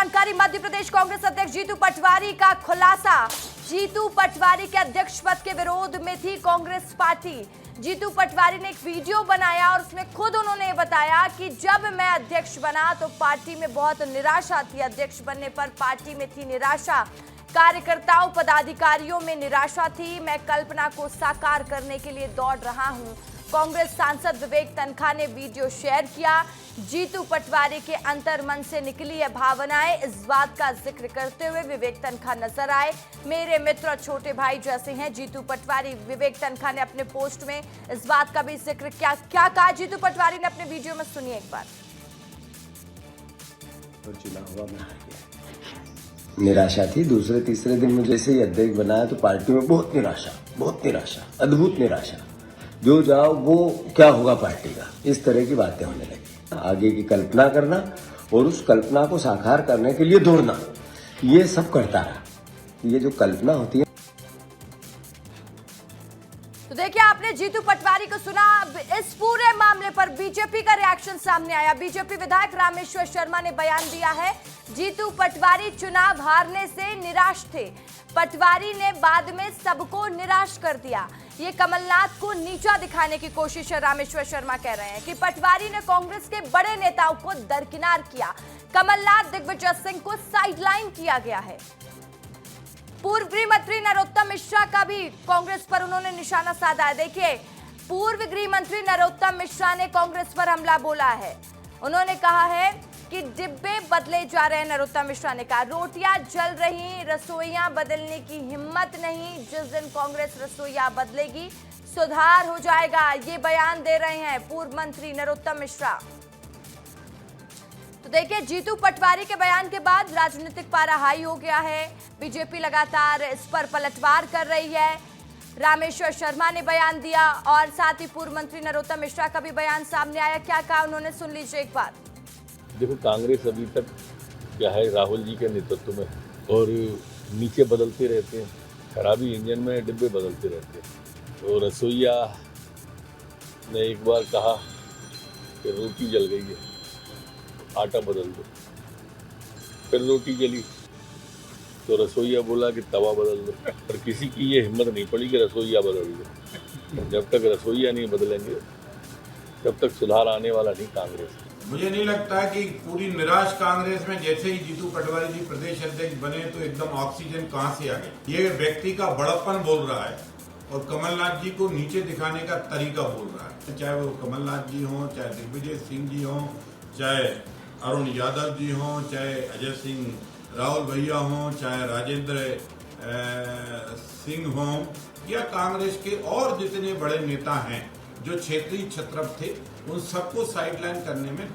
जानकारी, मध्य प्रदेश कांग्रेस अध्यक्ष जीतू पटवारी का खुलासा। जीतू पटवारी के अध्यक्ष पद के विरोध में थी कांग्रेस पार्टी। जीतू पटवारी ने एक वीडियो बनाया और उसमें खुद उन्होंने बताया कि जब मैं अध्यक्ष बना तो पार्टी में बहुत निराशा थी। अध्यक्ष बनने पर पार्टी में थी निराशा, कार्यकर्ताओं पदाधिकारियों में निराशा थी। मैं कल्पना को साकार करने के लिए दौड़ रहा हूं। कांग्रेस सांसद विवेक तनखा ने वीडियो शेयर किया। जीतू पटवारी के अंतर्मन से निकली ये भावनाएं, इस बात का जिक्र करते हुए विवेक तनखा नजर आए। मेरे मित्र और छोटे भाई जैसे हैं जीतू पटवारी। विवेक तनखा ने अपने पोस्ट में इस बात का भी जिक्र किया। क्या कहा जीतू पटवारी ने अपने वीडियो में, सुनिए एक बार। निराशा थी। दूसरे तीसरे दिन मुझे जैसे ही अध्यक्ष बनाया तो पार्टी में बहुत निराशा, अद्भुत निराशा। जो जाओ वो क्या होगा पार्टी का, इस तरह की बातें होने लगी। आगे की कल्पना करना और उस कल्पना को साकार करने के लिए दौड़ना, ये सब करता रहा। ये जो कल्पना होती है। तो देखिए, आपने जीतू पटवारी को सुना। इस पूरे मामले पर बीजेपी का रिएक्शन सामने आया। बीजेपी विधायक रामेश्वर शर्मा ने बयान दिया है। जीतू पटवारी चुनाव हारने से निराश थे। पटवारी ने बाद में सबको निराश कर दिया। ये कमलनाथ को नीचा दिखाने की कोशिश है। रामेश्वर शर्मा कह रहे हैं कि पटवारी ने कांग्रेस के बड़े नेताओं को दरकिनार किया। कमलनाथ, दिग्विजय सिंह को साइडलाइन किया गया है। पूर्व गृह मंत्री नरोत्तम मिश्रा का भी कांग्रेस पर उन्होंने निशाना साधा है। देखिए, पूर्व गृह मंत्री नरोत्तम मिश्रा ने कांग्रेस पर हमला बोला है। उन्होंने कहा है कि डिब्बे बदले जा रहे हैं। नरोत्तम मिश्रा ने कहा रोटियां जल रही, रसोइयां बदलने की हिम्मत नहीं। जिस दिन कांग्रेस रसोइयां बदलेगी सुधार हो जाएगा। ये बयान दे रहे हैं पूर्व मंत्री नरोत्तम मिश्रा। तो देखिए, जीतू पटवारी के बयान के बाद राजनीतिक पारा हाई हो गया है। बीजेपी लगातार इस पर पलटवार कर रही है। रामेश्वर शर्मा ने बयान दिया और साथ ही पूर्व मंत्री नरोत्तम मिश्रा का भी बयान सामने आया। क्या कहा उन्होंने, सुन लीजिए एक बार। देखो, कांग्रेस अभी तक क्या है, राहुल जी के नेतृत्व में, और नीचे बदलते रहते हैं, खराबी इंजन में डिब्बे बदलते रहते हैं। तो रसोईया ने एक बार कहा कि रोटी जल गई है, आटा बदल दो। फिर रोटी जली तो रसोईया बोला कि तवा बदल दो। पर किसी की ये हिम्मत नहीं पड़ी कि रसोईया बदल दो। जब तक रसोईया नहीं बदलेंगे तब तक सुधार आने वाला नहीं कांग्रेस। मुझे नहीं लगता कि पूरी निराश कांग्रेस में जैसे ही जीतू पटवारी जी प्रदेश अध्यक्ष बने तो एकदम ऑक्सीजन कहां से आ गई। ये व्यक्ति का बड़प्पन बोल रहा है और कमलनाथ जी को नीचे दिखाने का तरीका बोल रहा है। चाहे वो कमलनाथ जी हों, चाहे दिग्विजय सिंह जी हों, चाहे अरुण यादव जी हों, चाहे अजय सिंह राहुल भैया हों, चाहे राजेंद्र सिंह हों, या कांग्रेस के और जितने बड़े नेता हैं जो क्षेत्रीय छत्रप थे, उन सबको साइडलाइन करने में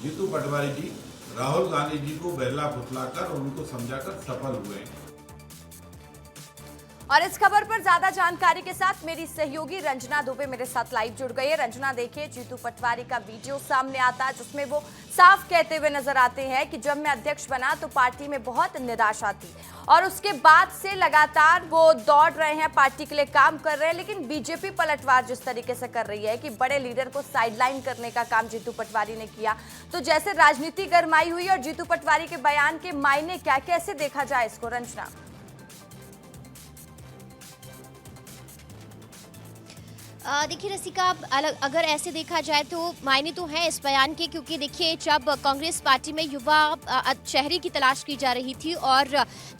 जीतू पटवारी जी राहुल गांधी जी को बहला फुसलाकर और उनको समझाकर सफल हुए हैं। और इस खबर पर ज्यादा जानकारी के साथ मेरी सहयोगी रंजना दुबे मेरे साथ लाइव जुड़ गई है। रंजना, देखिए, जीतू पटवारी का वीडियो सामने आता है जिसमें वो साफ कहते हुए नजर आते हैं कि जब मैं अध्यक्ष बना तो पार्टी में बहुत निराशा थी और उसके बाद से लगातार वो दौड़ रहे हैं, पार्टी के लिए काम कर रहे हैं। लेकिन बीजेपी पलटवार जिस तरीके से कर रही है कि बड़े लीडर को साइडलाइन करने का काम जीतू पटवारी ने किया, तो जैसे राजनीति गरमाई हुई। और जीतू पटवारी के बयान के मायने क्या, कैसे देखा जाए इसको, रंजना? देखिए रसिका, अगर ऐसे देखा जाए तो मायने तो हैं इस बयान के, क्योंकि देखिए, जब कांग्रेस पार्टी में युवा शहरी की तलाश की जा रही थी और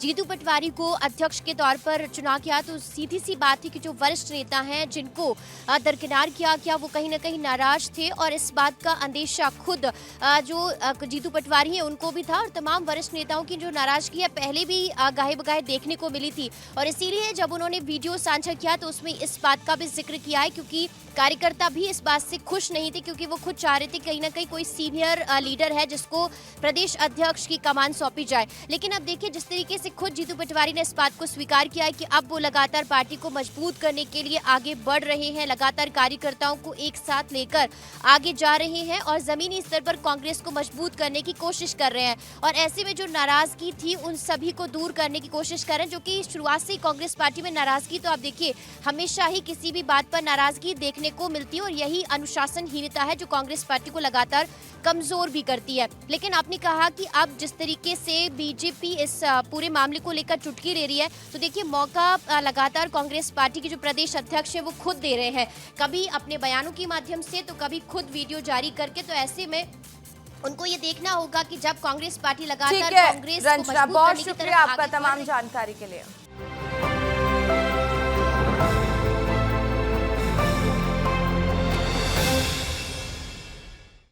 जीतू पटवारी को अध्यक्ष के तौर पर चुना गया, तो सीधी सी बात थी कि जो वरिष्ठ नेता हैं जिनको दरकिनार किया गया वो कहीं ना कहीं नाराज थे। और इस बात का अंदेशा खुद जो जीतू पटवारी हैं उनको भी था और तमाम वरिष्ठ नेताओं की जो नाराजगी है पहले भी गाहे बगाहे देखने को मिली थी। और इसीलिए जब उन्होंने वीडियो साझा किया तो उसमें इस बात का भी जिक्र किया है, क्योंकि कार्यकर्ता भी इस बात से खुश नहीं थे, क्योंकि वो खुद चाह रहे थे कहीं ना कहीं कोई सीनियर लीडर है जिसको प्रदेश अध्यक्ष की कमान सौंपी जाए। लेकिन अब देखिए, जिस तरीके से खुद जीतू पटवारी ने इस बात को स्वीकार किया है कि अब वो लगातार पार्टी को मजबूत करने के लिए आगे बढ़ रहे हैं, लगातार कार्यकर्ताओं को एक साथ लेकर आगे जा रहे हैं और जमीनी स्तर पर कांग्रेस को मजबूत करने की कोशिश कर रहे हैं। और ऐसे में जो नाराजगी थी उन सभी को दूर करने की कोशिश कर रहे हैं, जो कि शुरुआत से कांग्रेस पार्टी में नाराजगी तो आप देखिए हमेशा ही किसी भी बात पर नाराजगी देखने देखने को मिलती है और यही अनुशासनहीनता है जो कांग्रेस पार्टी को लगातार कमजोर भी करती है। लेकिन आपने कहा कि अब जिस तरीके से बीजेपी इस पूरे मामले को लेकर चुटकी ले रही है, तो देखिए मौका लगातार कांग्रेस पार्टी के जो प्रदेश अध्यक्ष है वो खुद दे रहे हैं, कभी अपने बयानों के माध्यम से तो कभी खुद वीडियो जारी करके। तो ऐसे में उनको ये देखना होगा कि जब कांग्रेस पार्टी लगातार ठीक है कांग्रेस को रंजना, मजबूत बहुत करने की शुक्रिया तरफ आपका आगे बढ़ तमाम रही है। जानकारी के लिए।